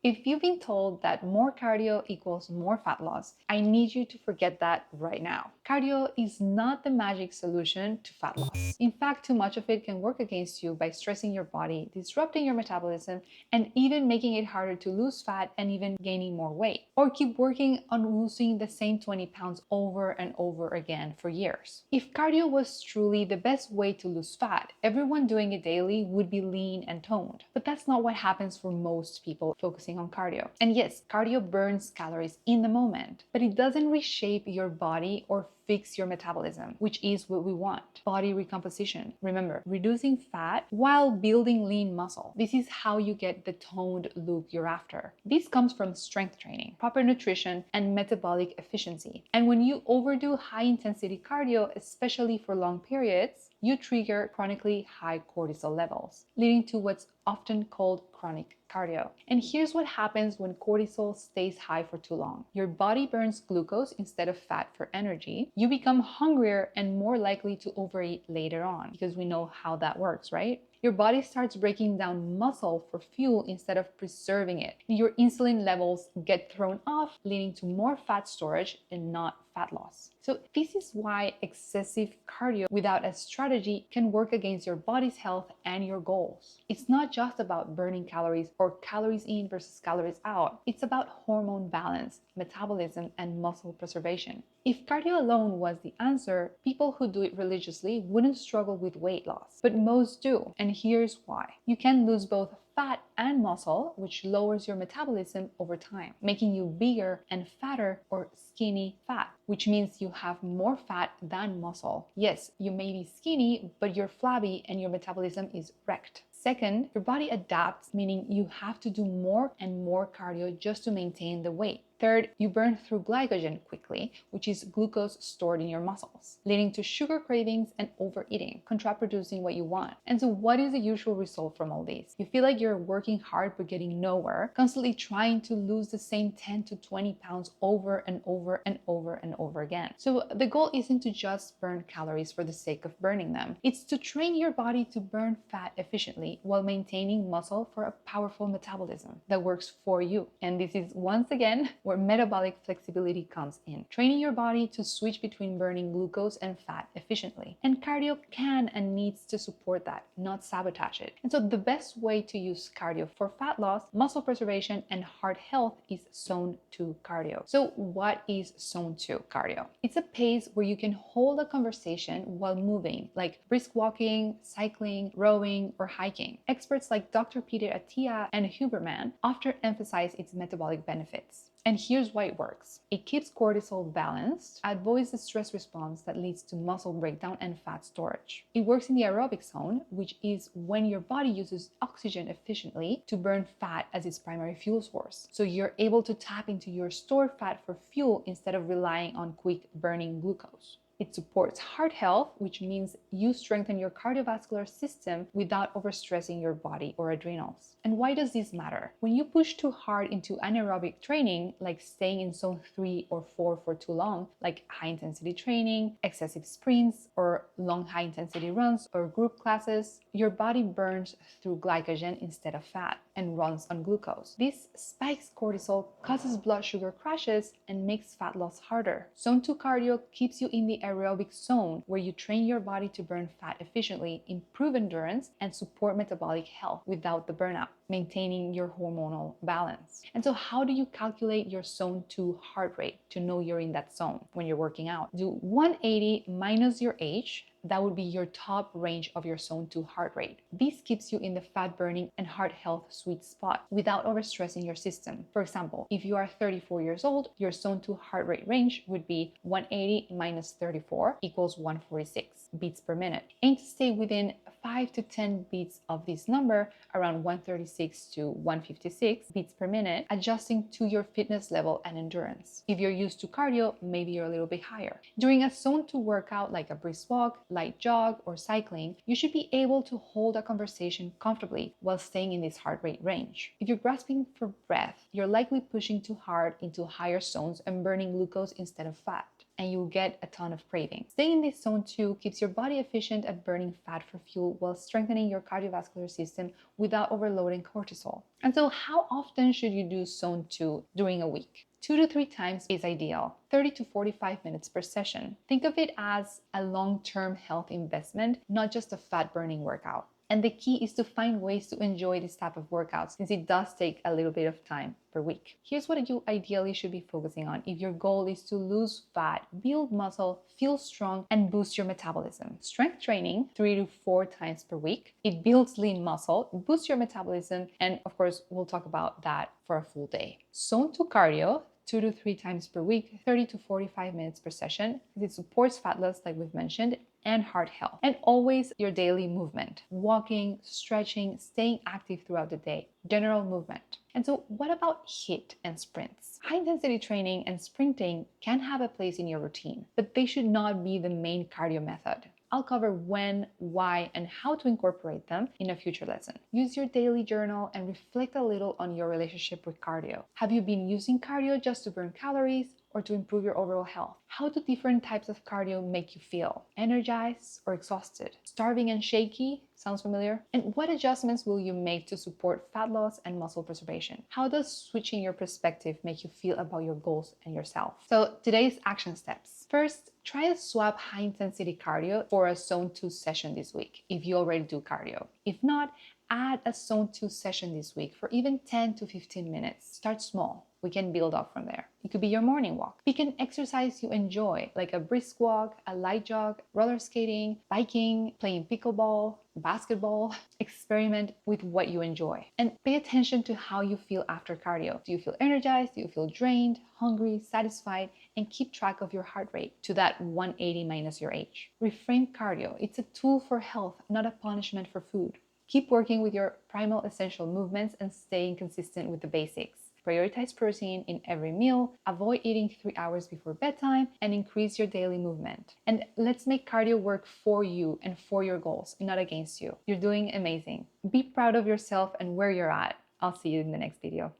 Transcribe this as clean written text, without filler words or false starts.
If you've been told that more cardio equals more fat loss, I need you to forget that right now. Cardio is not the magic solution to fat loss. In fact, too much of it can work against you by stressing your body, disrupting your metabolism, and even making it harder to lose fat and even gaining more weight. Or keep working on losing the same 20 pounds over and over again for years. If cardio was truly the best way to lose fat, everyone doing it daily would be lean and toned. But that's not what happens for most people focusing on cardio. And yes, cardio burns calories in the moment, but it doesn't reshape your body or fix your metabolism, which is what we want. Body recomposition. Remember, reducing fat while building lean muscle. This is how you get the toned look you're after. This comes from strength training, proper nutrition, and metabolic efficiency. And when you overdo high intensity cardio, especially for long periods, you trigger chronically high cortisol levels, leading to what's often called chronic cardio. And here's what happens when cortisol stays high for too long. Your body burns glucose instead of fat for energy. You become hungrier and more likely to overeat later on, because we know how that works, right? Your body starts breaking down muscle for fuel instead of preserving it. Your insulin levels get thrown off, leading to more fat storage and not fat loss. So this is why excessive cardio without a strategy can work against your body's health and your goals. It's not just about burning calories or calories in versus calories out. It's about hormone balance, metabolism, and muscle preservation. If cardio alone was the answer, people who do it religiously wouldn't struggle with weight loss, but most do. And here's why. You can lose both fat and muscle, which lowers your metabolism over time, making you bigger and fatter or skinny fat, which means you have more fat than muscle. Yes, you may be skinny, but you're flabby and your metabolism is wrecked. Second, your body adapts, meaning you have to do more and more cardio just to maintain the weight. Third, you burn through glycogen quickly, which is glucose stored in your muscles, leading to sugar cravings and overeating, contraproducing what you want. And so what is the usual result from all this? You feel like you're working hard but getting nowhere, constantly trying to lose the same 10 to 20 pounds over and over and over and over again. So the goal isn't to just burn calories for the sake of burning them. It's to train your body to burn fat efficiently while maintaining muscle for a powerful metabolism that works for you. And this is once again where metabolic flexibility comes in, training your body to switch between burning glucose and fat efficiently. And cardio can and needs to support that, not sabotage it. And so the best way to use cardio for fat loss, muscle preservation, and heart health is zone 2 cardio. So what is zone 2 cardio? It's a pace where you can hold a conversation while moving, like brisk walking, cycling, rowing, or hiking. Experts like Dr. Peter Attia and Huberman often emphasize its metabolic benefits. And here's why it works. It keeps cortisol balanced, avoids the stress response that leads to muscle breakdown and fat storage. It works in the aerobic zone, which is when your body uses oxygen efficiently to burn fat as its primary fuel source. So you're able to tap into your stored fat for fuel instead of relying on quick burning glucose. It supports heart health, which means you strengthen your cardiovascular system without overstressing your body or adrenals. And why does this matter? When you push too hard into anaerobic training, like staying in zone 3 or 4 for too long, like high intensity training, excessive sprints, or long high intensity runs or group classes, your body burns through glycogen instead of fat and runs on glucose. This spikes cortisol, causes blood sugar crashes, and makes fat loss harder. Zone 2 cardio keeps you in the aerobic zone, where you train your body to burn fat efficiently, improve endurance, and support metabolic health without the burnout, maintaining your hormonal balance. And so how do you calculate your zone 2 heart rate to know you're in that zone when you're working out? Do 180 minus your age. That would be your top range of your zone 2 heart rate. This keeps you in the fat burning and heart health sweet spot without overstressing your system. For example, if you are 34 years old, your zone 2 heart rate range would be 180 minus 34 equals 146 beats per minute. Aim to stay within 5 to 10 beats of this number, around 136 to 156 beats per minute, adjusting to your fitness level and endurance. If you're used to cardio, maybe you're a little bit higher. During a zone 2 workout, like a brisk walk, light jog, or cycling, you should be able to hold a conversation comfortably while staying in this heart rate range. If you're grasping for breath, you're likely pushing too hard into higher zones and burning glucose instead of fat. and you'll get a ton of cravings. Staying in this zone 2 keeps your body efficient at burning fat for fuel while strengthening your cardiovascular system without overloading cortisol. And so how often should you do zone 2 during a week? 2 to 3 times is ideal, 30 to 45 minutes per session. Think of it as a long-term health investment, not just a fat-burning workout. And the key is to find ways to enjoy this type of workouts since it does take a little bit of time per week. Here's what you ideally should be focusing on if your goal is to lose fat, build muscle, feel strong, and boost your metabolism. Strength training 3 to 4 times per week. It builds lean muscle, boosts your metabolism, and of course, we'll talk about that for a full day. Zone 2 cardio 2 to 3 times per week, 30 to 45 minutes per session, because it supports fat loss, like we've mentioned, and heart health. And always your daily movement, walking, stretching, staying active throughout the day, general movement. And so what about HIIT and sprints? High intensity training and sprinting can have a place in your routine, but they should not be the main cardio method. I'll cover when, why, and how to incorporate them in a future lesson. Use your daily journal and reflect a little on your relationship with cardio. Have you been using cardio just to burn calories or to improve your overall health? How do different types of cardio make you feel? Energized or exhausted? Starving and shaky? Sounds familiar? And what adjustments will you make to support fat loss and muscle preservation? How does switching your perspective make you feel about your goals and yourself? So today's action steps. First, try to swap high intensity cardio for a zone 2 session this week if you already do cardio. If not, add a zone 2 session this week for even 10 to 15 minutes. Start small. We can build up from there. It could be your morning walk. Pick an exercise you enjoy, like a brisk walk, a light jog, roller skating, biking, playing pickleball, basketball. Experiment with what you enjoy. And pay attention to how you feel after cardio. Do you feel energized? Do you feel drained, hungry, satisfied? And keep track of your heart rate to that 180 minus your age. Reframe cardio. It's a tool for health, not a punishment for food. Keep working with your primal essential movements and staying consistent with the basics. Prioritize protein in every meal, avoid eating 3 hours before bedtime, and increase your daily movement. And let's make cardio work for you and for your goals, not against you. You're doing amazing. Be proud of yourself and where you're at. I'll see you in the next video.